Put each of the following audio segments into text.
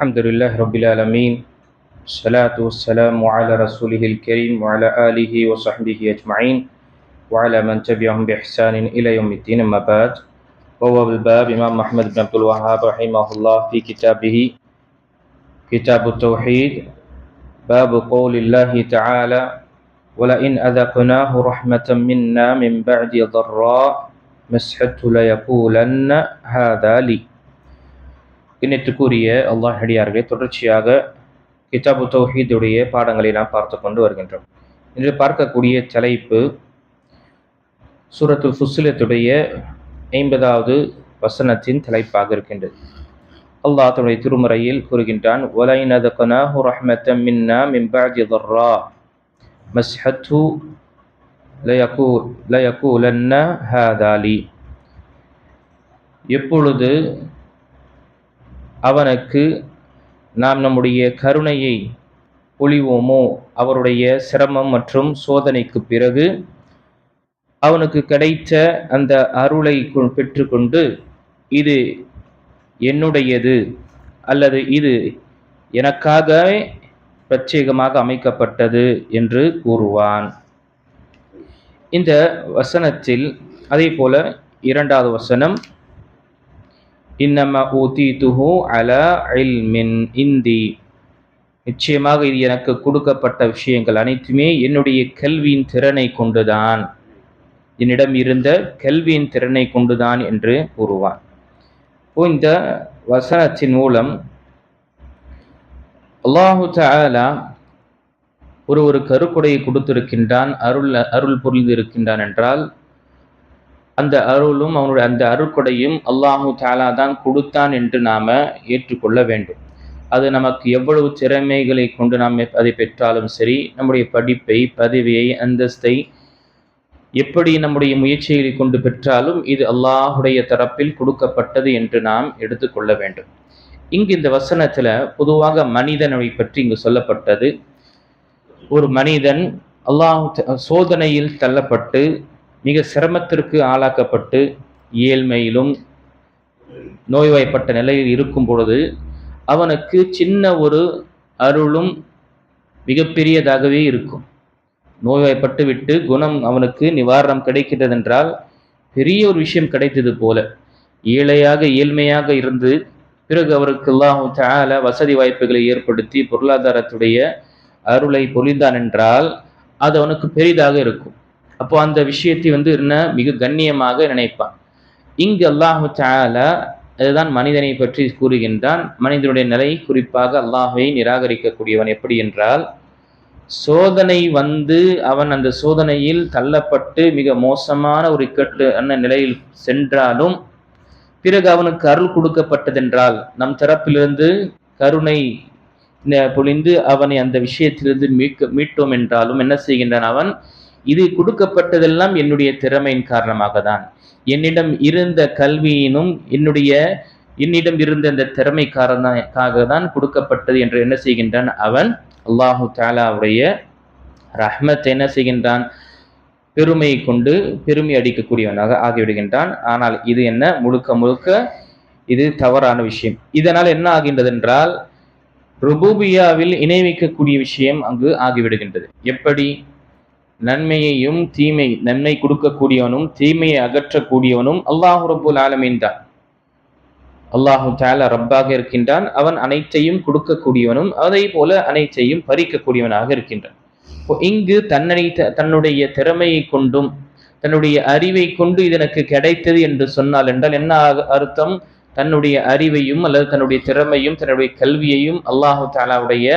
الحمد لله رب العالمين. الصلاة والسلام على رسوله الكريم وعلى آله وصحبه أجمعين وعلى من تبعهم بإحسان إلى يوم الدين. أما بعد، وهو الباب إمام محمد بن عبد الوهاب رحمه الله في كتابه كتاب التوحيد باب قول الله تعالى ولئن أذقناه رحمة منا من بعد ضراء مسحته ليقولن هذا لي. இன்னத்துக்குரிய அல்லாஹ் அடியார்களே, தொடர்ச்சியாக கிதாபு தௌஹீதுடைய பாடங்களை நாம் பார்த்து கொண்டு வருகின்றோம். இன்று பார்க்கக்கூடிய தலைப்பு சூரத்துல் ஃபுஸ்ஸிலத்துடைய 50வது வசனத்தின் தலைப்பாக இருக்கின்றது. அல்லாஹ் தன்னுடைய திருமறையில் கூறுகின்றான், வலைன் அதகனாஹு ரஹ்மத்தம் மின்னா மின் பஅதி ضرா மஸ்ஹத்து லயகூலன்ன ஹாதா லி. எப்பொழுது அவனுக்கு நாம் நம்முடைய கருணையை பொழிவோமோ, அவருடைய சிரமம் மற்றும் சோதனைக்கு பிறகு அவனுக்கு கிடைத்த அந்த அருளை பெற்றுக்கொண்டு இது என்னுடையது அல்லது இது எனக்காகவே பிரத்யேகமாக அமைக்கப்பட்டது என்று கூறுவான். இந்த வசனத்தில் அதே போல 2வது வசனம், இன்னமா ஊதீதுஹு அலா இல்மின் இந்தி, நிச்சயமாக இது எனக்கு கொடுக்கப்பட்ட விஷயங்கள் அனைத்துமே என்னுடைய கல்வியின் திறனை கொண்டுதான், என்னிடம் இருந்த கல்வியின் திறனை கொண்டுதான் என்று கூறுவான். இந்த வசனத்தின் மூலம் அல்லாஹு தஆலா ஒரு கருக்கொடையை கொடுத்திருக்கின்றான், அருள் புரிந்திருக்கின்றான் என்றால் அந்த அருளும் அவனுடைய அந்த அருட்கொடையும் அல்லாஹு தஆலா தான் கொடுத்தான் என்று நாம ஏற்றுக்கொள்ள வேண்டும். அது நமக்கு எவ்வளவு திறமைகளை கொண்டு நாம் அதை பெற்றாலும் சரி, நம்முடைய படிப்பை, பதவியை, அந்தஸ்தை எப்படி நம்முடைய முயற்சிகளை கொண்டு பெற்றாலும் இது அல்லாஹுடைய தரப்பில் கொடுக்கப்பட்டது என்று நாம் எடுத்துக்கொள்ள வேண்டும். இங்கு இந்த வசனத்துல பொதுவாக மனிதனை பற்றி இங்கு சொல்லப்பட்டது. ஒரு மனிதன் சோதனையில் தள்ளப்பட்டு மிக சிரமத்திற்கு ஆளாக்கப்பட்டு ஏழ்மையிலும் நோய்வாய்ப்பட்ட நிலையில் இருக்கும் பொழுது அவனுக்கு சின்ன ஒரு அருளும் மிகப்பெரியதாகவே இருக்கும். நோய்வாய்ப்பட்டு விட்டு குணம் அவனுக்கு நிவாரணம் கிடைக்கிறது என்றால் பெரிய ஒரு விஷயம் கிடைத்தது போல. ஏழ்மையாக இருந்து பிறகு அவருக்கு அல்லாஹு தஆலா வசதி வாய்ப்புகளை ஏற்படுத்தி பொருளாதாரத்துடைய அருளை பொழிந்தான் என்றால் அது அவனுக்கு பெரிதாக இருக்கும். அப்போ அந்த விஷயத்தை என்ன மிக கண்ணியமாக நினைப்பான். இங்கு அல்லாஹு தஆலா அதுதான் மனிதனை பற்றி கூறுகின்றான். மனிதனுடைய நிலை குறிப்பாக அல்லாஹ்வை நிராகரிக்கக்கூடியவன் எப்படி என்றால், சோதனை அவன் அந்த சோதனையில் தள்ளப்பட்டு மிக மோசமான ஒரு இக்கட்டான நிலையில் சென்றாலும் பிறகு அவனுக்கு அருள் கொடுக்கப்பட்டதென்றால் நம் தரப்பிலிருந்து கருணை பொழிந்து அவனை அந்த விஷயத்திலிருந்து மீட்டோம் என்றாலும் என்ன செய்கின்றான் அவன், இது கொடுக்கப்பட்டதெல்லாம் என்னுடைய திறமையின் காரணமாக தான், என்னிடம் இருந்த கல்வியினும் என்னிடம் இருந்த அந்த திறமை காரணமாக தான் கொடுக்கப்பட்டது என்று என்ன செய்கின்றான் அவன் அல்லாஹு தஆலாவுடைய ரஹ்மத்தை என்ன செய்கின்றான், பெருமையை கொண்டு பெருமை அடிக்கக்கூடியவனாக ஆகிவிடுகின்றான். ஆனால் இது முழுக்க இது தவறான விஷயம். இதனால் என்ன ஆகின்றது என்றால் ருபூபியாவில் இணை வைக்கக்கூடிய விஷயம் அங்கு ஆகிவிடுகின்றது. எப்படி நன்மை கொடுக்கக்கூடியவனும் தீமையை அகற்றக்கூடியவனும் அல்லாஹ் ரப்புல் ஆலமீன் தான். அல்லாஹு தஆலா ரப்பாக இருக்கின்றான். அவன் அனைத்தையும் கொடுக்கக்கூடியவனும் அதே போல அனைத்தையும் பறிக்கக்கூடியவனாக இருக்கின்றான். இங்கு தன்னுடைய திறமையை கொண்டும் தன்னுடைய அறிவை கொண்டு இது எனக்கு கிடைத்தது என்று சொன்னால் என்றால் என்ன அர்த்தம், தன்னுடைய அறிவையும் அல்லது தன்னுடைய திறமையும் தன்னுடைய கல்வியையும் அல்லாஹு தஆலாவுடைய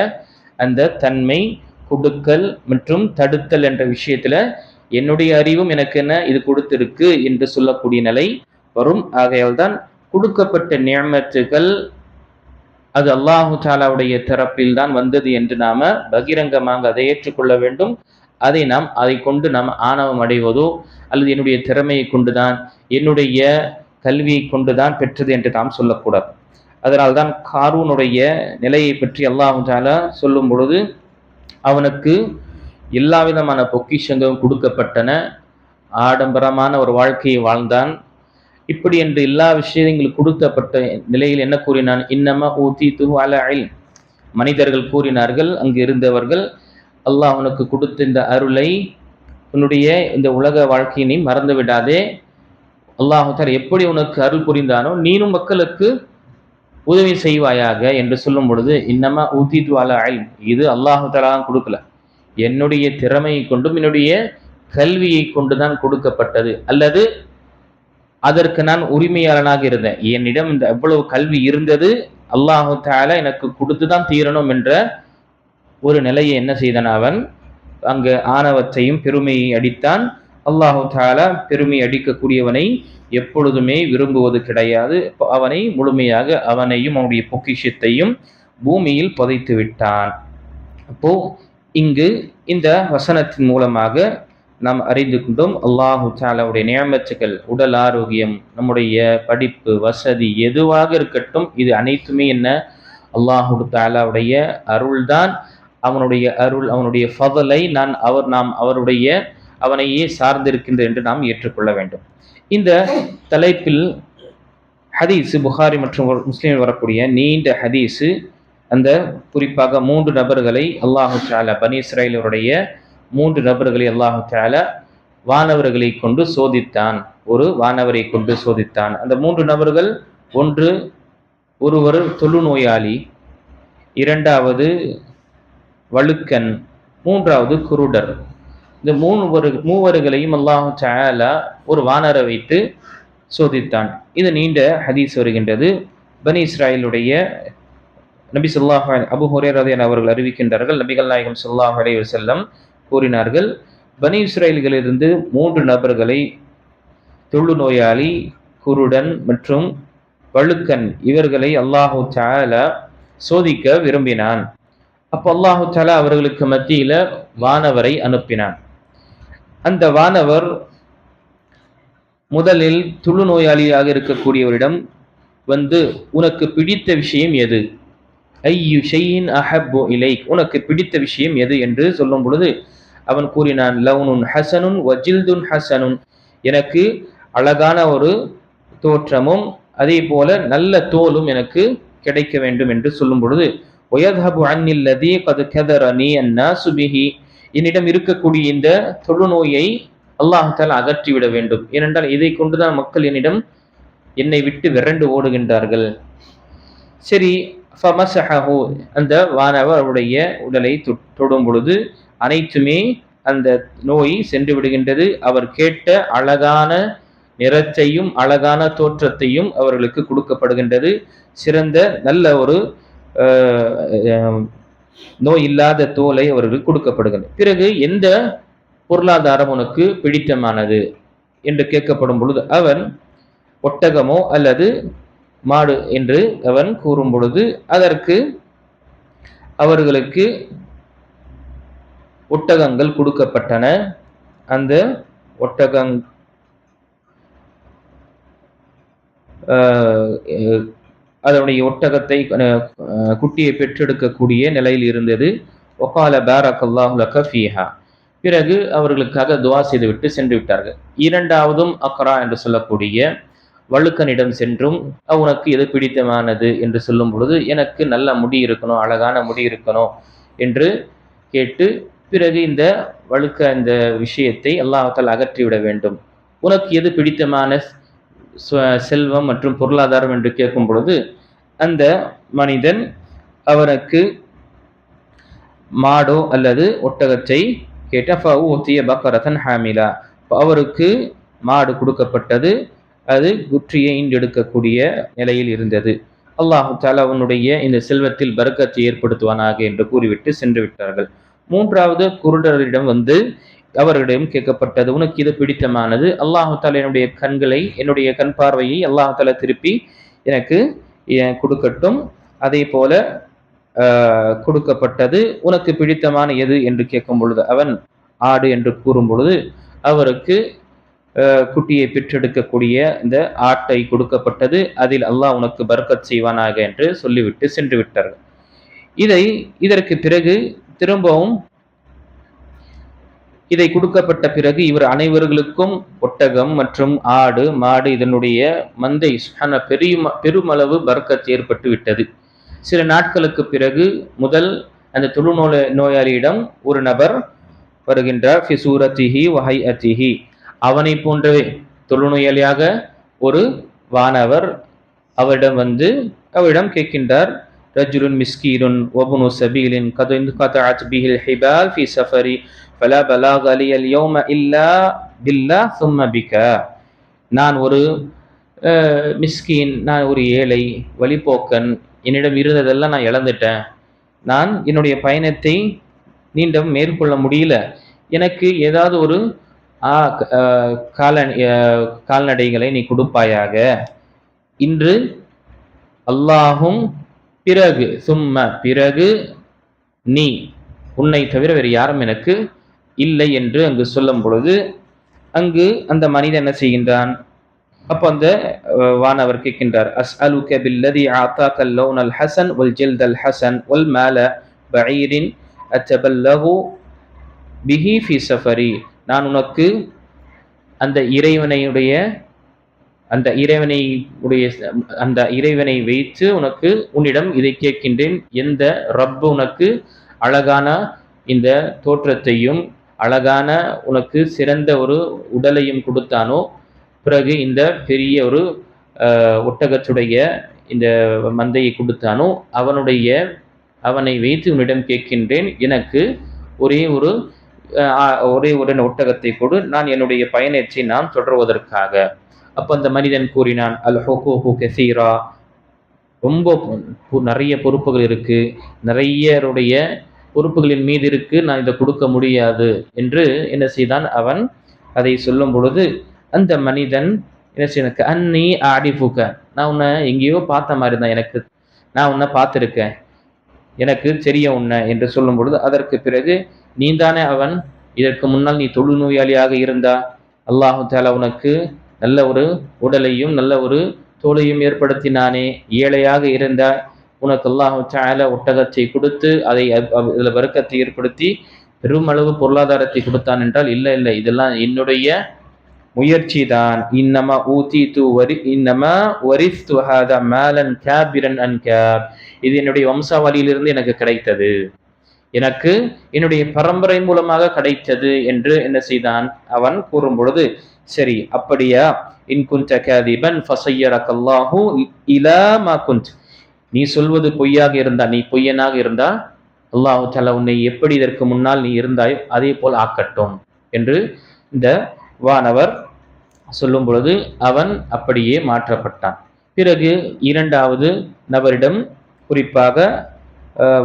அந்த தன்மை கொடுக்கல் மற்றும் தடுத்தல் என்ற விஷயத்துல என்னுடைய அறிவும் எனக்கு இது கொடுத்திருக்கு என்று சொல்லக்கூடிய நிலை வரும். ஆகையால் தான் கொடுக்கப்பட்ட நிஅமத்துகள் அது அல்லாஹு தஆலாவுடைய தரப்பில் தான் வந்தது என்று நாம பகிரங்கமாக அதை ஏற்றுக்கொள்ள வேண்டும். அதை கொண்டு நாம் ஆணவம் அடைவதோ அல்லது என்னுடைய திறமையை கொண்டுதான் என்னுடைய கல்வியை கொண்டுதான் பெற்றது என்று நாம் சொல்லக்கூடாது. அதனால்தான் காரூனுடைய நிலையை பற்றி அல்லாஹு தஆலா சொல்லும் பொழுது அவனுக்கு எல்லா விதமான பொக்கிஷங்களும் கொடுக்கப்பட்டன, ஆடம்பரமான ஒரு வாழ்க்கையை வாழ்ந்தான், இப்படி என்று எல்லா விஷயங்களும் கொடுக்கப்பட்ட நிலையில் என்ன கூறினான்? இன்னமா ஊதீதுஹு அலா இல்ம். மனிதர்கள் கூறினார்கள், அங்கு இருந்தவர்கள், அல்லாஹ் உனக்கு கொடுத்த இந்த அருளை, உன்னுடைய இந்த உலக வாழ்க்கையினை மறந்து விடாதே. அல்லாஹ் தஆலா எப்படி உனக்கு அருள் புரிந்தானோ நீனும் மக்களுக்கு உதவி செய்வாயாக என்று சொல்லும் பொழுது, இன்னமா ஊதீது அலா இல்ம், இது அல்லாஹ் தஆலா கொடுக்கல, என்னுடைய திறமையை கொண்டும் என்னுடைய கல்வியை கொண்டுதான் கொடுக்கப்பட்டது, அல்லது அதற்கு நான் உரிமையாளனாக இருந்தேன், என்னிடம் இந்த அவ்வளவு கல்வி இருந்தது, அல்லாஹ் தஆலா எனக்கு கொடுத்துதான் தீரணும் என்ற ஒரு நிலையை என்ன செய்தான் அவன்? அங்கு ஆணவத்தையும் பெருமையை அடித்தான். அல்லாஹ் தஆலா பெருமை அடிக்கக்கூடியவனை எப்பொழுதுமே விரும்புவது கிடையாது. அவனை முழுமையாக அவனையும் அவனுடைய பொக்கிஷத்தையும் பூமியில் புதைத்து விட்டான். அப்போ இங்கு இந்த வசனத்தின் மூலமாக நாம் அறிந்து கொண்டோம், அல்லாஹு தஆலாவுடைய நியமத்துகள், உடல் ஆரோக்கியம், நம்முடைய படிப்பு, வசதி எதுவாக இருக்கட்டும், இது அனைத்துமே என்ன? அல்லாஹு தஆலாவுடைய அருள்தான். அவனுடைய அருள், அவனுடைய ஃபضலை நாம் அவருடைய அவனையே சார்ந்திருக்கின்ற என்று நாம் ஏற்றுக்கொள்ள வேண்டும். இந்த தலைப்பில் ஹதீஸ் புகாரி மற்றும் முஸ்லிமில் வரக்கூடிய நீண்ட ஹதீஸு, அந்த குறிப்பாக 3 நபர்களை அல்லாஹு தஆலா, பனி இஸ்ராயேலுடைய 3 நபர்களை அல்லாஹு தஆலா வானவர்களை கொண்டு சோதித்தான். ஒரு வானவரை கொண்டு சோதித்தான். அந்த 3 நபர்கள், ஒருவர் தொழுநோயாளி, இரண்டாவது வழுக்கன், மூன்றாவது குருடர். இந்த மூவர்களையும் அல்லாஹ் தஆலா ஒரு வானரை வைத்து சோதித்தான். இது நீண்ட ஹதீஸ் வருகின்றது. பனி இஸ்ராயேலுடைய நபி ஸல்லல்லாஹு அலைஹி அபூ ஹுரைரா ரலியல்லாஹு அவர்கள் அறிவிக்கின்றார்கள், நபிகள் நாயகம் ஸல்லல்லாஹு அலைஹி வஸல்லம் கூறினார்கள், பனி இஸ்ராயேல்களிலிருந்து 3 நபர்களை, தொழுநோயாளி, குருடன் மற்றும் வழுக்கன், இவர்களை அல்லாஹ் தஆலா சோதிக்க விரும்பினான். அப்போ அல்லாஹு தஆலா அவர்களுக்கு மத்தியில வானவரை அனுப்பினான். அந்த வானவர் முதலில் தொழுநோயாளியாக இருக்கக்கூடியவரிடம் வந்து, உனக்கு பிடித்த விஷயம் எது? ஐயு ஷைஇன் அஹப்பு இலைக், உனக்கு பிடித்த விஷயம் எது என்று சொல்லும் பொழுது அவன் கூறினான், லவுனுன் ஹசனுன் வஜில்துன் ஹசனுன், எனக்கு அழகான ஒரு தோற்றமும் அதே போல நல்ல தோலும் எனக்கு கிடைக்க வேண்டும் என்று சொல்லும் பொழுது, வயத்ஹபு அன்னில் லதீ கத் கதரனி அன்னாசு பிஹி, என்னிடம் இருக்கக்கூடிய இந்த தொழுநோயை அல்லாஹ் தஆலா அகற்றிவிட வேண்டும். ஏனென்றால் இதை கொண்டுதான் மக்கள் என்னை விட்டு விரண்டு ஓடுகின்றார்கள். சரி, ஃபமஸஹஹு, அந்த வானவர் அவருடைய உடலை தொடும் பொழுது அனைத்துமே அந்த நோய் சென்று விடுகின்றது. அவர் கேட்ட அழகான நிறத்தையும் அழகான தோற்றத்தையும் அவர்களுக்கு கொடுக்கப்படுகின்றது. சிறந்த நல்ல ஒரு நோய் இல்லாத தோலை அவர்களுக்கு கொடுக்கப்படுகிறது. பிறகு எந்த பொருளாதாரம் உனக்கு பிடித்தமானது என்று கேட்கப்படும் பொழுது அவன் ஒட்டகமோ அல்லது மாடு என்று அவன் கூறும் பொழுது அதற்கு அவர்களுக்கு ஒட்டகங்கள் கொடுக்கப்பட்டன. அந்த அதனுடைய ஒட்டகத்தை குட்டியை பெற்றெடுக்கக்கூடிய நிலையில் இருந்தது. வகால பாரக்கல்லாஹு லக ஃபீஹா, பிறகு அவர்களுக்காக துஆ செய்துவிட்டு சென்று விட்டார்கள். இரண்டாவதும் அக்ரா என்று சொல்லக்கூடிய வழுக்கனிடம் சென்றும், உனக்கு எது பிடித்தமானது என்று சொல்லும் பொழுது, எனக்கு நல்ல முடி இருக்கணும், அழகான முடி இருக்கணும் என்று கேட்டு, பிறகு இந்த இந்த விஷயத்தை அல்லாஹ் தஆலா அகற்றிவிட வேண்டும். உனக்கு எது பிடித்தமான செல்வம் மற்றும் பொருளாதாரம் என்று கேட்கும் பொழுது அந்த மனிதன் அவனுக்கு மாடோ அல்லது ஒட்டகத்தை கேட்ட, அவருக்கு மாடு கொடுக்கப்பட்டது. அது குற்றியை ஈண்டெடுக்கக்கூடிய நிலையில் இருந்தது. அல்லாஹ் தஆலா அவனுடைய இந்த செல்வத்தில் பரக்கத்தை ஏற்படுத்துவானாக என்று கூறிவிட்டு சென்று விட்டார்கள். மூன்றாவது குருடரிடம் வந்து அவர்களிடம் கேட்கப்பட்டது, உனக்கு இது பிடித்தமானது. அல்லாஹ் தஆலா என்னுடைய கண் பார்வையை அல்லாஹ் தஆலா திருப்பி எனக்கு கொடுக்கட்டும். அதே போல கொடுக்கப்பட்டது. உனக்கு பிடித்தமான எது என்று கேட்கும் பொழுது அவன் ஆடு என்று கூறும் பொழுது அவருக்கு குட்டியை பெற்றெடுக்கக்கூடிய இந்த ஆட்டை கொடுக்கப்பட்டது. அதில் அல்லாஹ் உனக்கு பரக்கத் செய்வானாக என்று சொல்லிவிட்டு சென்று விட்டார்கள். இதற்கு பிறகு திரும்பவும் இதை கொடுக்கப்பட்ட பிறகு இவர் அனைவர்களுக்கும் ஒட்டகம் மற்றும் ஆடு மாடு இதனுடைய மந்தை பெருமளவு பர்க்கத் ஏற்பட்டு விட்டது. சில நாட்களுக்கு பிறகு முதல் அந்த நோயாளியிடம் ஒரு நபர் வருகின்றார். ஃபிசூரத்திஹி வஹைஅத்திஹி, அவனை போன்றவே தொழுநோயாளியாக ஒரு வானவர் அவரிடம் கேட்கின்றார். ரஜுலுன் மிஸ்கீனுன் வபுனு சபீலின் கதஅத் பிஹில் ஹிபால் ஃபி சஃபரி ஃபலா பலாக லியல் யௌம இல்லா பில்லாஹ் சும்ம பிக. நான் ஒரு மிஸ்கீன், நான் ஒரு ஏழை வழிபோக்கன், என்னிடம் இருந்ததெல்லாம் நான் இழந்துட்டேன், நான் என்னுடைய பயணத்தை நீண்டம் மேற்கொள்ள முடியல, எனக்கு ஏதாவது ஒரு கால்நடைகளை நீ கொடுப்பாயாக, இன்று அல்லாஹும் பிறகு பிறகு நீ, உன்னை தவிர வேறு யாரும் எனக்கு இல்லை என்று அங்கு சொல்லும் பொழுது அங்கு அந்த மனிதன் என்ன செய்கின்றான்? அப்போ அந்த வானவர் கேட்கின்றார், அஸ்அலுக பில்லதி ஆதாகல் லௌனல் ஹஸன் வல் ஜில்தல் ஹஸன் வல் மால பஈரின் அத்தபல்லகு பிஹி ஃபி சஃபரி. நான் உனக்கு அந்த இறைவனை வைத்து உனக்கு உன்னிடம் இதை கேட்கின்றேன். எந்த ரப்பு உனக்கு அழகான இந்த தோற்றத்தையும் அழகான உனக்கு சிறந்த ஒரு உடலையும் கொடுத்தானோ, பிறகு இந்த பெரிய ஒரு ஒட்டகத்துடைய இந்த மந்தையை கொடுத்தானோ, அவனை வைத்து உன்னிடம் கேட்கின்றேன், எனக்கு ஒரே ஒரு ஒட்டகத்தை கொடு, நான் என்னுடைய பயணத்தை நான் தொடர்வதற்காக. அப்போ அந்த மனிதன் கூறினான், அல் ஹுகூகு கஸீரா, ரொம்ப நிறைய பொறுப்புகள் இருக்கு, நிறைய பொறுப்புகளின் மீது இருக்கு, நான் இதை கொடுக்க முடியாது என்று என்ன செய்தான்? அவன் அதை சொல்லும் பொழுது அந்த மனிதன் என்ன செய்ய, அன்னி ஆடிஃபுக, நான் உன்னை எங்கேயோ பார்த்த மாதிரி தான், நான் உன்னை பார்த்துருக்கேன், எனக்கு தெரியும் உன்னை என்று சொல்லும் பொழுது, அதற்கு பிறகு நீதானே அவன், இதற்கு முன்னால் நீ தொழுநோயாளியாக இருந்தா, அல்லாஹு தஆலா உனக்கு நல்ல ஒரு உடலையும் நல்ல ஒரு தோலையும் ஏற்படுத்தினானே, ஏழையாக இருந்தா, உனக்கு அல்லாஹு தஆலா ஒட்டகத்தை கொடுத்து அதை இதில் பரக்கத்தை ஏற்படுத்தி பெருமளவு பொருளாதாரத்தை கொடுத்தான் என்றால், இல்லை, இதெல்லாம் என்னுடைய முயற்சி தான். இன்னமா வரிஸ்து ஹாதா மாலன் காபிரன் அன் காப், இது என்னுடைய வம்சாவளியிலிருந்து எனக்கு கிடைத்தது, எனக்கு என்னுடைய பரம்பரை மூலமாக கிடைத்தது என்று என்ன செய்தான்? அவன் கூறும் பொழுது, சரி அப்படியா, இன் குன்த காதிபன் ஃபஸய்யரக்கல்லாஹு இலா மா குன்த், நீ சொல்வது பொய்யாக இருந்தா, நீ பொய்யனாக இருந்தா, அல்லாஹு தஆலா உன்னை எப்படி இதற்கு முன்னால் நீ இருந்தாயோ அதே போல் ஆக்கட்டும் என்று இந்த வானவர் சொல்லும் பொழுது அவன் அப்படியே மாற்றப்பட்டான். பிறகு இரண்டாவது நபரிடம், குறிப்பாக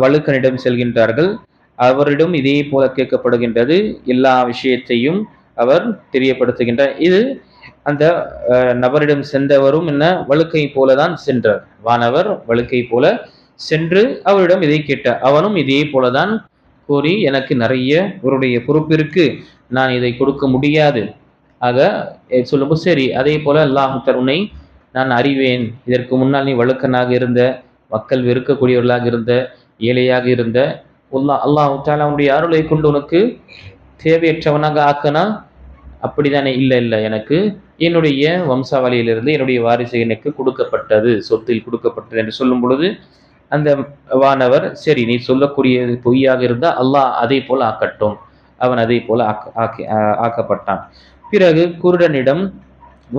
வழுக்கனிடம் செல்கின்றார்கள். அவரிடம் இதே போல கேட்கப்படுகின்றது. எல்லா விஷயத்தையும் அவர் தெரியப்படுத்துகின்றார். இது அந்த நபரிடம் சென்றவரும் என்ன வழுக்கை போலதான் சென்றார். வானவர் வழுக்கை போல சென்று அவரிடம் இதை கேட்டார். அவனும் இதே போலதான் கூறி, எனக்கு நிறைய இவருடைய பொறுப்பு இருக்கு, நான் இதை கொடுக்க முடியாது. ஆக சொல்லும்போது, சரி அதே போல அல்லாஹ் உன்னை நான் அறிவேன், இதற்கு முன்னால் நீ வழுக்கனாக இருந்த, மக்கள் வெறுக்கக்கூடியவர்களாக இருந்த, ஏழையாக இருந்த, அல்லாஹ் தஆலா உன்னுடைய அருளை கொண்டு உனக்கு தேவையற்றவனாக ஆக்கனா, அப்படித்தானே? இல்லை, எனக்கு என்னுடைய வம்சாவளியிலிருந்து என்னுடைய வாரிசு எனக்கு கொடுக்கப்பட்டது, சொத்தில் கொடுக்கப்பட்டது என்று சொல்லும் பொழுது அந்த வானவர், சரி நீ சொல்லக்கூடியது பொய்யாக இருந்தால் அல்லாஹ் அதே போல ஆக்கட்டும். அவன் அதே போல ஆக்கப்பட்டான். பிறகு குருடனிடம்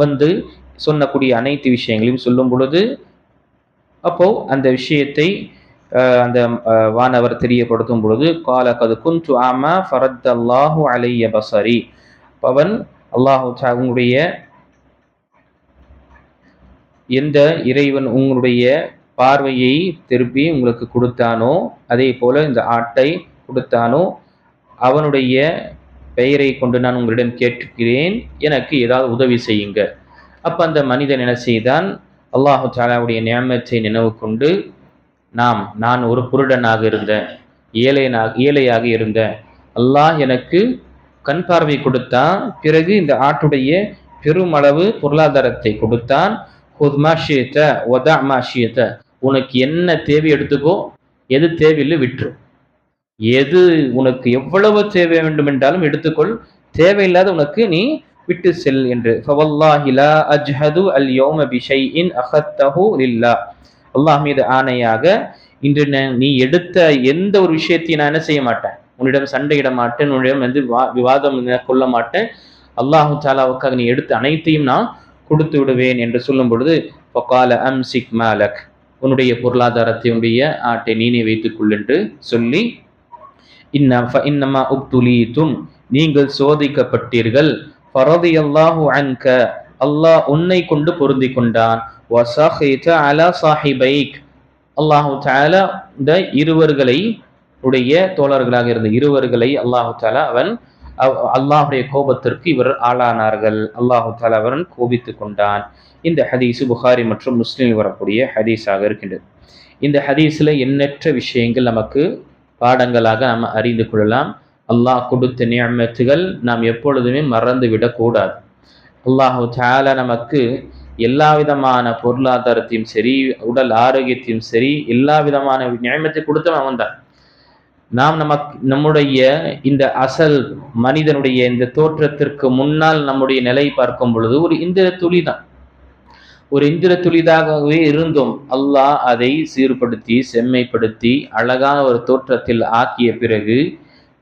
வந்து சொன்னக்கூடிய அனைத்து விஷயங்களையும் சொல்லும் பொழுது, அப்போ அந்த விஷயத்தை அந்த வானவர் தெரியப்படுத்தும் பொழுது, கால கது குன்து ஆமா ஃபரத்தல்லாஹு அலைய பஸரி, அவன் அல்லாஹு உங்களுடைய எந்த இறைவன் உங்களுடைய பார்வையை திருப்பி உங்களுக்கு கொடுத்தானோ, அதே போல இந்த ஆட்டை கொடுத்தானோ, அவனுடைய பெயரை கொண்டு நான் உங்களிடம் கேட்கிறேன், எனக்கு ஏதாவது உதவி செய்யுங்க. அப்ப அந்த மனிதன் என்ன செய்தான்? அல்லாஹு தஆலாவுடைய நியமத்தை நினைவு கொண்டு, நான் ஒரு குருடனாக இருந்தேன், ஏழையாக இருந்தேன், அல்லாஹ் எனக்கு கண் பார்வை கொடுத்தான், பிறகு இந்த ஆட்டுடைய பெருமளவு பொருளாதாரத்தை கொடுத்தான். உனக்கு என்ன தேவை எடுத்துக்கோ, எது தேவையில்லை விட்டுரு. எது உனக்கு எவ்வளவு தேவை வேண்டும் என்றாலும் எடுத்துக்கொள், தேவையில்லாத உனக்கு நீ விட்டு செல் என்று. ஃபவல்லாஹி லா அஜ்ஹது அல் யௌம பிஷைஇன் அகத்தஹு லில்லாஹ். அல்லாஹ் மீது ஆணையாக, இன்று நீ எடுத்த எந்த ஒரு விஷயத்தையும் நான் என்ன செய்ய மாட்டேன், உன்னிடம் சண்டையிட மாட்டேன், உன்னிடம் விவாதம் கொள்ள மாட்டேன். அல்லாஹு தாலாவுக்காக நீ எடுத்த அனைத்தையும் நான் கொடுத்து விடுவேன் என்று சொல்லும் பொழுது, ஃபகால அம்சிக் மாலக், உன்னுடைய பொருளாதாரத்தை, உன்னுடைய ஆட்டை நீனே வைத்துக்கொள் என்று சொல்லி, இன்னமா உப்துலீதும், நீங்கள் சோதிக்கப்பட்டீர்கள், ஃபரதியல்லாஹு அன்க, அல்லாஹ் உன்னை கொண்டு பொருந்தி கொண்டான், வஸஹித அலா சாஹிபைக், அல்லாஹு தஆலா இந்த இருவர்களை உடைய தோழர்களாக இருந்த இருவர்களை அல்லாஹு தஆலா அவன் அல்லாஹுடைய கோபத்திற்கு இவர் ஆளானார்கள், அல்லாஹு தஆலா அவன் கோபித்துக் கொண்டான். இந்த ஹதீஸ் புகாரி மற்றும் முஸ்லிமில் வரக்கூடிய ஹதீஸாக இருக்கின்றது. இந்த ஹதீஸில் எண்ணற்ற விஷயங்கள் நமக்கு பாடங்களாக நாம் அறிந்து கொள்ளலாம். அல்லாஹ் கொடுத்த நிஅமத்துகள் நாம் எப்பொழுதுமே மறந்து விடக்கூடாது. அல்லாஹு தஆலா நமக்கு எல்லா விதமான பொருளாதாரத்தையும் சரி, உடல் ஆரோக்கியத்தையும் சரி, எல்லா விதமான நியமத்தை கொடுத்தவன் அவன் தான். நாம் நம்முடைய இந்த அசல் மனிதனுடைய இந்த தோற்றத்திற்கு முன்னால் நம்முடைய நிலை பார்க்கும் பொழுது ஒரு இந்திர துளி தான், ஒரு இந்திர துளிதாகவே இருந்தோம். அல்லாஹ் அதை சீர்படுத்தி செம்மைப்படுத்தி அழகான ஒரு தோற்றத்தில் ஆக்கிய பிறகு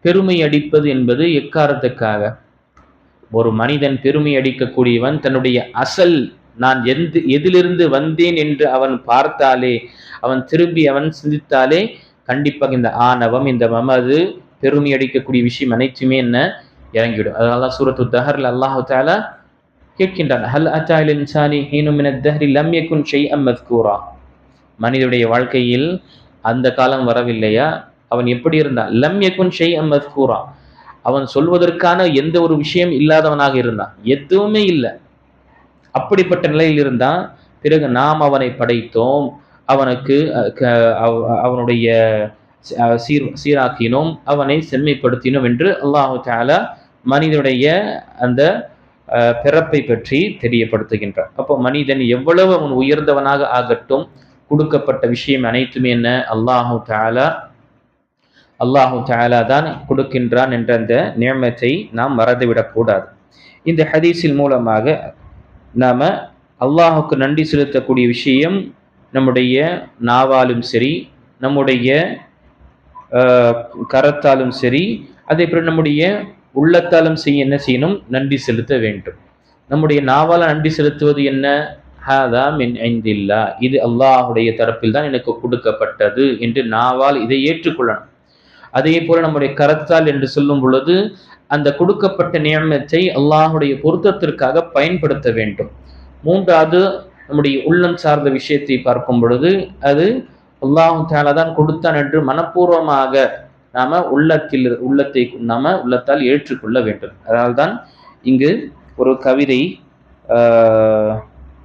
பெருமை அடிப்பது என்பது எக்காரணத்துக்காக? ஒரு மனிதன் பெருமை அடிக்கக்கூடியவன் தன்னுடைய அசல் நான் எதிலிருந்து வந்தேன் என்று அவன் பார்த்தாலே, அவன் திரும்பி அவன் சிந்தித்தாலே, கண்டிப்பாக இந்த ஆணவம், இந்த மமது, பெருமை அடிக்கக்கூடிய விஷயம் அனைத்துமே என்ன இறங்கிவிடும். அதனால சூரத்து தஹர்ல அல்லாஹு தஆலா கேட்கின்றான், ஹல் அத்தா இல் இன்சானி ஹீனும் மினத் தஹ்ரி லம் யகுன் ஷைஅம் மذ்கூரா, மனிதனுடைய வாழ்க்கையில் அந்த காலம் வரவில்லையா, அவன் எப்படி இருந்தான்? லம் யகுன் ஷைஅம் மذ்கூரா, அவன் சொல்வதற்கான எந்த ஒரு விஷயம் இல்லாதவனாக இருந்தான், எதுவுமே இல்லை, அப்படிப்பட்ட நிலையில் இருந்தான். பிறகு நாம் அவனை படைத்தோம், அவனுக்கு அவனுடைய சீராக்கினோம், அவனை செம்மைப்படுத்தினோம் என்று அல்லாஹு தஆலா மனிதனுடைய அந்த பிறப்பை பற்றி தெரியப்படுத்துகின்றார். அப்போ மனிதன் எவ்வளவு அவன் உயர்ந்தவனாக ஆகட்டும், கொடுக்கப்பட்ட விஷயம் அனைத்துமே என்ன, அல்லாஹு தஆலா தான் கொடுக்கின்றான் என்ற அந்த நியமத்தை நாம் மறந்துவிடக்கூடாது. இந்த ஹதீஸின் மூலமாக நாம அல்லாஹுக்கு நன்றி செலுத்தக்கூடிய விஷயம் நம்முடைய நாவாலும் சரி, நம்முடைய கரத்தாலும் சரி, அதே போல நம்முடைய உள்ளத்தாலும் என்ன செய்யணும், நன்றி செலுத்த வேண்டும். நம்முடைய நாவால் நன்றி செலுத்துவது என்ன, ஹாதா மின் இந்தில்லாஹ், இது அல்லாஹுடைய தரப்பில் தான் எனக்கு கொடுக்கப்பட்டது என்று நாவால் இதை ஏற்றுக்கொள்ளணும். அதே போல நம்முடைய கரத்தால் என்று சொல்லும் பொழுது அந்த கொடுக்கப்பட்ட நியமத்தை அல்லாஹுடைய பொருத்தத்திற்காக பயன்படுத்த வேண்டும். மூன்றாவது, நம்முடைய உள்ளம் சார்ந்த விஷயத்தை பார்க்கும் பொழுது அது அல்லாஹு தஆலா தான் கொடுத்தான் என்று மனப்பூர்வமாக நாம உள்ளத்தால் ஏற்றுக்கொள்ள வேண்டும். அதனால்தான் இங்கு ஒரு கவிதை,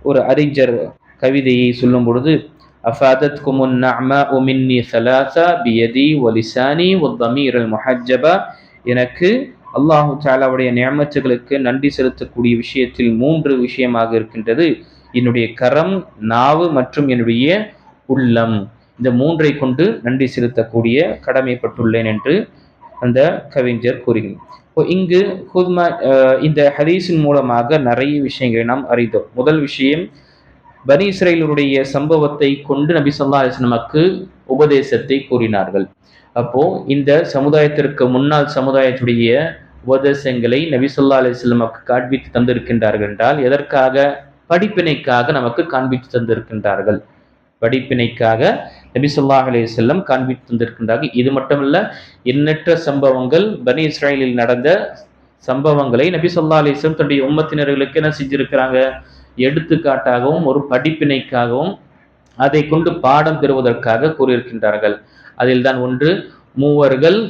ஒரு அறிஞர் கவிதையை சொல்லும் பொழுது, அஃபாதத்குமுன் நஅமாஉ மின்னி ஸலாஸா பியதி வலிசானி வத்தமீர் அல் முஹஜ்ஜபா, எனக்கு அல்லாஹு தஆலாவுடைய நியமத்துகளுக்கு நன்றி செலுத்தக்கூடிய விஷயத்தில் 3 விஷயமாக இருக்கின்றது, என்னுடைய கரம், நாவு மற்றும் என்னுடைய உள்ளம். இந்த 3ஐ கொண்டு நன்றி செலுத்தக்கூடிய கடமைப்பட்டுள்ளேன் என்று அந்த கவிஞர் கூறுகிறார். இப்போ இங்கு இந்த ஹதீஸின் மூலமாக நிறைய விஷயங்களை நாம் அறிந்தோம். முதல் விஷயம், பனி இஸ்ரவேலுடைய சம்பவத்தை கொண்டு நபி ஸல்லல்லாஹு அலைஹி வஸல்லம் நமக்கு உபதேசத்தை கூறினார்கள். அப்போ இந்த சமுதாயத்திற்கு முன்னாள் சமுதாயத்துடைய உபதேசங்களை நபி ஸல்லல்லாஹு அலைஹி வஸல்லம் நமக்கு காண்பித்து தந்திருக்கின்றார்கள் என்றால் எதற்காக? படிப்பினைக்காக நமக்கு காண்பித்து தந்திருக்கின்றார்கள். படிப்பினைக்காக நபி ஸல்லல்லாஹு அலைஹி வஸல்லம் காண்பித்து தந்திருக்கின்றார்கள். இது மட்டுமல்ல, எண்ணற்ற சம்பவங்கள், பனி இஸ்ரவேலில் நடந்த சம்பவங்களை நபி ஸல்லல்லாஹு அலைஹி வஸல்லம் தன்னுடைய உம்மத்தினர்களுக்கு என்ன செஞ்சிருக்கிறாங்க, எடுத்துக்காட்டாகவும் ஒரு படிப்பினைக்காகவும் அதை கொண்டு பாடம் பெறுவதற்காக கூறியிருக்கின்றார்கள். அதில் தான் ஒன்று, மூவர்கள்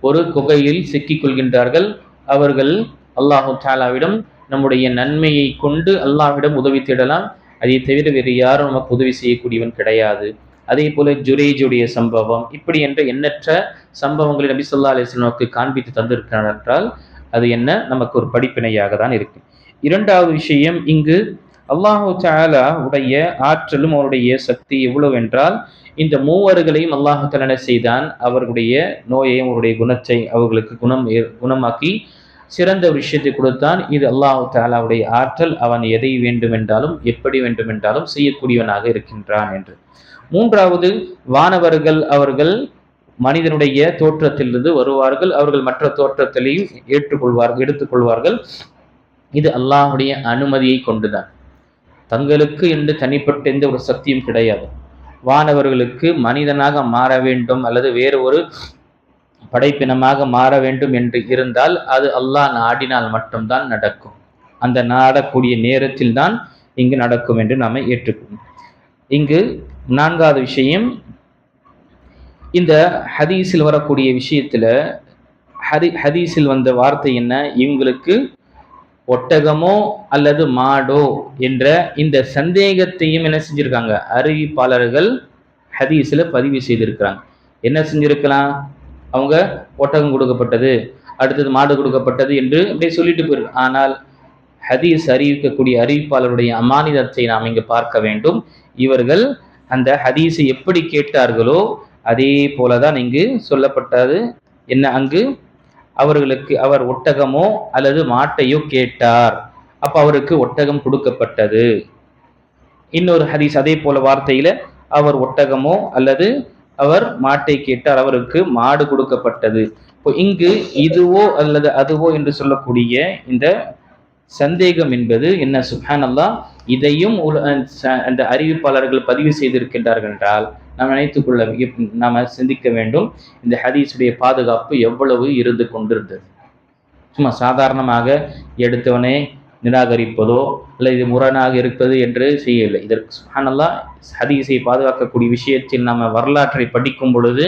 ஒரு குகையில் சிக்கிக் கொள்கின்றார்கள். அவர்கள் அல்லாஹு தஆலாவிடம் நம்முடைய நன்மையை கொண்டு அல்லாஹ்விடம் உதவி தேடலாம், அதை தவிர வேறு யாரும் நமக்கு உதவி செய்யக்கூடியவன் கிடையாது. அதே போல ஜுரேஜுடைய சம்பவம், இப்படி என்ற எண்ணற்ற சம்பவங்களை நபி ஸல்லல்லாஹு அலைஹி வஸல்லம் நமக்கு காண்பித்து தந்திருக்கிறார் என்றால் அது என்ன, நமக்கு ஒரு படிப்பினையாக தான் இருக்கு. இரண்டாவது விஷயம், இங்கு அல்லாஹு தஆலா உடைய ஆற்றலும் அவருடைய சக்தி எவ்வளவு என்றால், இந்த மூவர்களையும் அல்லாஹு தஆலா என்ன செய்தான், அவர்களுடைய நோயையும் அவருடைய குணத்தை அவர்களுக்கு குணமாக்கி சிறந்த ஒரு விஷயத்தை கொடுத்தான். இது அல்லாஹு தஆலாவுடைய ஆற்றல். அவன் எதை வேண்டுமென்றாலும் எப்படி வேண்டுமென்றாலும் செய்யக்கூடியவனாக இருக்கின்றான் என்று. மூன்றாவது, வானவர்கள் அவர்கள் மனிதனுடைய தோற்றத்திலிருந்து வருவார்கள். அவர்கள் மற்ற தோற்றத்திலையும் எடுத்துக்கொள்வார்கள். இது அல்லாஹுடைய அனுமதியை கொண்டுதான். தங்களுக்கு என்று தனிப்பட்ட எந்த ஒரு சக்தியும் கிடையாது. வானவர்களுக்கு மனிதனாக மாற வேண்டும் அல்லது வேறு ஒரு படைப்பினமாக மாற வேண்டும் என்று இருந்தால் அது அல்லாஹ் நாடினால் மட்டும்தான் நடக்கும். அந்த நாடக்கூடிய நேரத்தில் தான் இங்கு நடக்கும் என்று நாம் ஏற்றுக்கொள்ளும். இங்கு நான்காவது விஷயம், இந்த ஹதீஸில் வரக்கூடிய விஷயத்துல ஹதீஸில் வந்த வார்த்தை என்ன, இவங்களுக்கு ஒட்டகமோ அல்லது மாடோ என்ற இந்த சந்தேகத்தையும் என்ன செஞ்சிருக்காங்க, அறிவிப்பாளர்கள் ஹதீஸில் பதிவு செய்திருக்கிறாங்க. என்ன செஞ்சிருக்கலாம், அவங்க ஒட்டகம் கொடுக்கப்பட்டது, அடுத்தது மாடு கொடுக்கப்பட்டது என்று அப்படியே சொல்லிட்டு போயிருக்கு. ஆனால் ஹதீஸ் அறிவிக்கக்கூடிய அறிவிப்பாளருடைய அமானிதத்தை நாம் இங்கு பார்க்க வேண்டும். இவர்கள் அந்த ஹதீஸை எப்படி கேட்டார்களோ அதே போலதான் இங்கு சொல்லப்பட்டது. என்ன, அங்கு அவர்களுக்கு அவர் ஒட்டகமோ அல்லது மாட்டையோ கேட்டார், அப்ப அவருக்கு ஒட்டகம் கொடுக்கப்பட்டது. இன்னொரு ஹதீஸ் அதே போல வார்த்தையில அவர் ஒட்டகமோ அல்லது அவர் மாட்டை கேட்டார், அவருக்கு மாடு கொடுக்கப்பட்டது. இப்போ இங்கு இதுவோ அல்லது அதுவோ என்று சொல்லக்கூடிய இந்த சந்தேகம் என்பது என்ன, சுப்ஹானல்லாஹ், இதையும் அந்த அறிவிப்பாளர்கள் பதிவு செய்திருக்கின்றார்கள் என்றால் நாம் நினைத்துக்கொள்ள, நாம் சிந்திக்க வேண்டும், இந்த ஹதீஸுடைய பாதுகாப்பு எவ்வளவு இருந்து கொண்டிருந்தது. சும்மா சாதாரணமாக எடுத்தவனே நிராகரிப்பதோ அல்லது இது முரணாக இருப்பது என்று செய்யவில்லை. இதற்கு சுப்ஹானல்லாஹ் ஹதீஸை பாதுகாக்கக்கூடிய விஷயத்தில் நாம் வரலாற்றை படிக்கும் பொழுது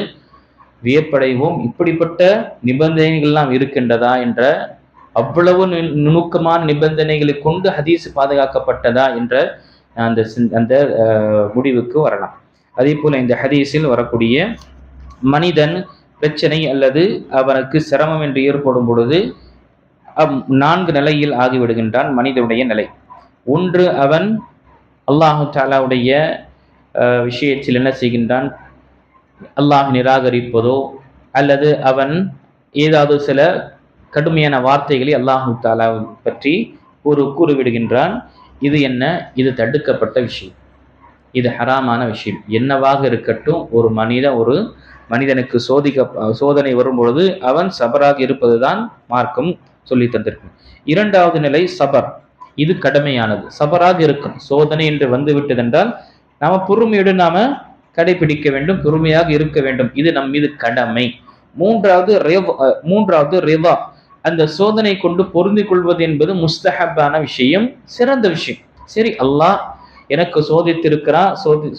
வியப்படைவோம். இப்படிப்பட்ட நிபந்தனைகள்லாம் இருக்கின்றதா என்ற, அவ்வளவு நுணுக்கமான நிபந்தனைகளை கொண்டு ஹதீஸ் பாதுகாக்கப்பட்டதா என்ற அந்த முடிவுக்கு வரலாம். அதே போல இந்த ஹதீஸில் வரக்கூடிய மனிதன் பிரச்சனை அல்லது அவனுக்கு சிரமம் என்று ஏற்படும் பொழுது 4 நிலையில் ஆகிவிடுகின்றான் மனிதனுடைய நிலை. ஒன்று, அவன் அல்லாஹு தஆலாவுடைய விஷயத்தில் என்ன செய்கின்றான், அல்லாஹ் நிராகரிப்பதோ அல்லது அவன் ஏதாவது சில கடுமையான வார்த்தைகளை அல்லாஹு தஆலா பற்றி கூறிவிடுகின்றான். இது என்ன, இது தடுக்கப்பட்ட விஷயம், இது ஹராமான விஷயம். என்னவாக இருக்கட்டும், ஒரு மனிதனுக்கு சோதனை வரும்பொழுது அவன் சபராக இருப்பதுதான் மார்க்கம் சொல்லி தந்திருக்கு. இரண்டாவது நிலை சபர், இது கடமையானது. சபராக இருக்கும். சோதனை என்று வந்து விட்டதென்றால் நாம பொறுமையோடு நாம கடைபிடிக்க வேண்டும், பொறுமையாக இருக்க வேண்டும். இது நம் மீது கடமை. மூன்றாவது ரிவா, அந்த சோதனை கொண்டு பொருந்திக் கொள்வது என்பது முஸ்தஹப்பான விஷயம், சிறந்த விஷயம். சரி, அல்லாஹ் எனக்கு சோதித்திருக்கிறான்,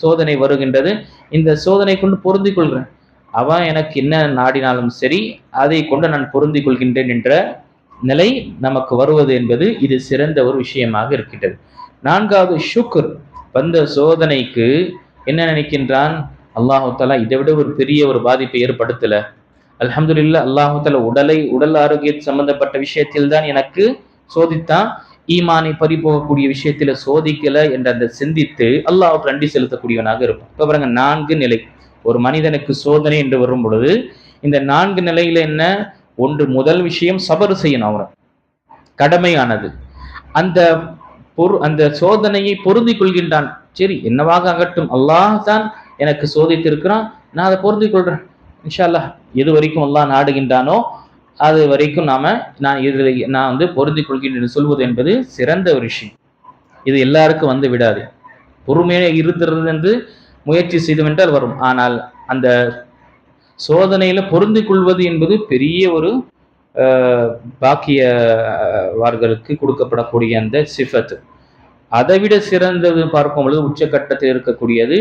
சோதனை வருகின்றது, இந்த சோதனை கொண்டு பொருந்திக் கொள்கிறேன், அவன் எனக்கு என்ன நாடினாலும் சரி அதை கொண்டு நான் பொருந்திக் கொள்கின்றேன் என்ற நிலை நமக்கு வருவது என்பது இது சிறந்த ஒரு விஷயமாக இருக்கின்றது. நான்காவது ஷுக்ர், வந்த சோதனைக்கு என்ன நினைக்கின்றான், அல்லாஹு தஆலா இதை விட ஒரு பெரிய ஒரு பாதிப்பை ஏற்படுத்தல, அல்ஹம்துலில்லாஹ், அல்லாஹு தஆலா உடல் ஆரோக்கிய சம்பந்தப்பட்ட விஷயத்தில் தான் எனக்கு சோதித்தான், ஈமானை பறிபோகக்கூடிய விஷயத்துல சோதிக்கல என்ற அந்த சிந்தித்து அல்லாஹ்வுக்கு நன்றி செலுத்தக்கூடியவனாக இருக்கும். இப்ப பாருங்க, 4 நிலை ஒரு மனிதனுக்கு சோதனை என்று வரும் பொழுது இந்த 4 நிலையில என்ன, ஒன்று, முதல் விஷயம் சபர் செய்யணும், அவன் கடமையானது. அந்த சோதனையை பொருந்திக் கொள்கின்றான். சரி, என்னவாக ஆகட்டும், அல்லாஹ் தான் எனக்கு சோதித்திருக்கிறான், நான் அதை பொருந்திக் கொள்றேன், இன்ஷா அல்லாஹ் எது வரைக்கும் அல்லாஹ் நாடுகின்றானோ அது வரைக்கும் நான் பொருந்திக் கொள்கின்றேன் சொல்வது என்பது சிறந்த ஒரு விஷயம். இது எல்லாருக்கும் வந்து விடாது. பொறுமையாக இருந்துறது என்று முயற்சி செய்துவென்றால் வரும். ஆனால் அந்த சோதனையில பொருந்திக் கொள்வது என்பது பெரிய ஒரு பாக்கியவார்களுக்கு கொடுக்கப்படக்கூடிய அந்த சிஃபத். அதை விட சிறந்தது பார்க்கும் பொழுது உச்சகட்டத்தில் இருக்கக்கூடியது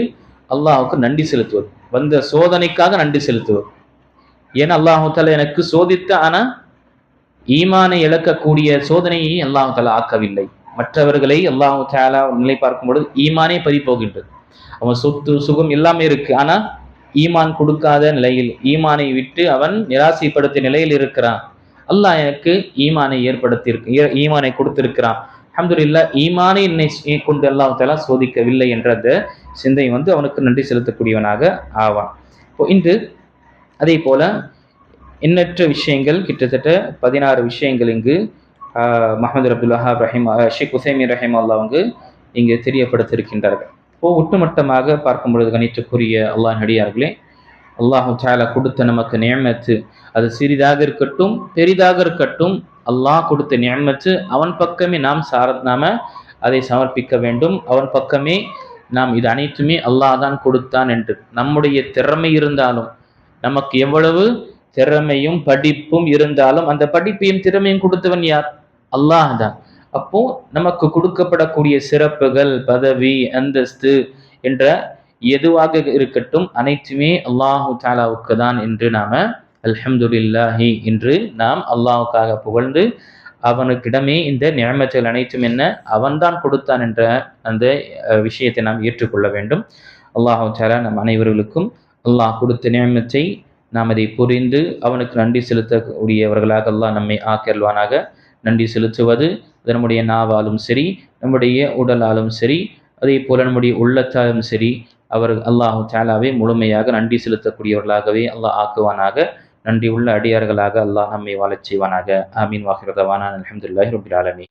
அல்லாஹுக்கு நன்றி செலுத்துவது, வந்த சோதனைக்காக நன்றி செலுத்துவது. ஏன்னா அல்லாஹு தஆலா எனக்கு சோதித்த, ஆனா ஈமானை இழக்கக்கூடிய சோதனையை அல்லாஹு தஆலா ஆக்கவில்லை. மற்றவர்களை அல்லாஹு தஆலா நிலை பார்க்கும் பொழுது ஈமானே பறிபோகின்றது. அவன் சொத்து சுகம் எல்லாமே இருக்கு, ஆனா ஈமான் கொடுக்காத நிலையில், ஈமானை விட்டு அவன் நிராசைப்படுத்திய நிலையில் இருக்கிறான். அல்லாஹ் எனக்கு ஈமானை கொடுத்திருக்கிறான், அல்ஹம்துலில்லாஹ் ஈமானை என்னை கொண்டு அல்லாஹ் தஆலா சோதிக்கவில்லை என்ற அந்த சிந்தை அவனுக்கு நன்றி செலுத்தக்கூடியவனாக ஆவான். இப்போ இன்று அதே போல எண்ணற்ற விஷயங்கள், கிட்டத்தட்ட 16 விஷயங்கள் இங்கு முஹம்மது அப்துல் வஹாப் ஷேக் உசைமீன் ரஹிமஹுல்லாஹ் இங்கு தெரியப்படுத்தியிருக்கின்றார்கள். இப்போ ஒட்டுமொத்தமாக பார்க்கும் பொழுது கணித்துக்குரிய அல்லாஹ் நடிகார்களே, அல்லாஹு தஆலா கொடுத்த நமக்கு நிஅமத்து, அது சிறிதாக இருக்கட்டும் பெரிதாக இருக்கட்டும், அல்லாஹ் கொடுத்த நிஅமத்து அவன் பக்கமே நாம அதை சமர்ப்பிக்க வேண்டும். அவன் பக்கமே நாம் இது அனைத்துமே அல்லாஹ் தான் கொடுத்தான் என்று. நம்முடைய திறமை இருந்தாலும், நமக்கு எவ்வளவு திறமையும் படிப்பும் இருந்தாலும், அந்த படிப்பையும் திறமையும் கொடுத்தவன் யார்? அல்லாஹ் தான். அப்போ நமக்கு கொடுக்கப்படக்கூடிய சிறப்புகள், பதவி, அந்தஸ்து என்ற எதுவாக இருக்கட்டும் அனைத்துமே அல்லாஹு தஆலாவுக்கு தான் என்று நாம அல்ஹம்துலில்லாஹி என்று நாம் அல்லாஹ்வுக்காக புகழ்ந்து, அவனுக்கிடமே இந்த நிஅமத்துகள் அனைத்தும் என்ன அவன்தான் கொடுத்தான் என்ற அந்த விஷயத்தை நாம் ஏற்றுக்கொள்ள வேண்டும். அல்லாஹு தஆலா நம் அனைவர்களுக்கும் அல்லாஹ் கொடுத்த நிஅமத்தை நாம் அதை புரிந்து அவனுக்கு நன்றி செலுத்தக்கூடியவர்களாக அல்லாஹ் நம்மை ஆக்கியல்வானாக. நன்றி செலுத்துவது நம்முடைய நாவாலும் சரி, நம்முடைய உடலாலும் சரி, அதே போல நம்முடைய உள்ளத்தாலும் சரி, அல்லாஹு தஆலாவை முழுமையாக நன்றி செலுத்தக்கூடியவர்களாகவே அல்லாஹ் ஆக்குவானாக. நன்றி உள்ள அடியார்களாக அல்லாஹ் நம்மை வாழச் செய்வானாக. ஆமீன். வாஹிரு தஅவானா அல்ஹம்துலில்லாஹி ரப்பில் ஆலமீன்.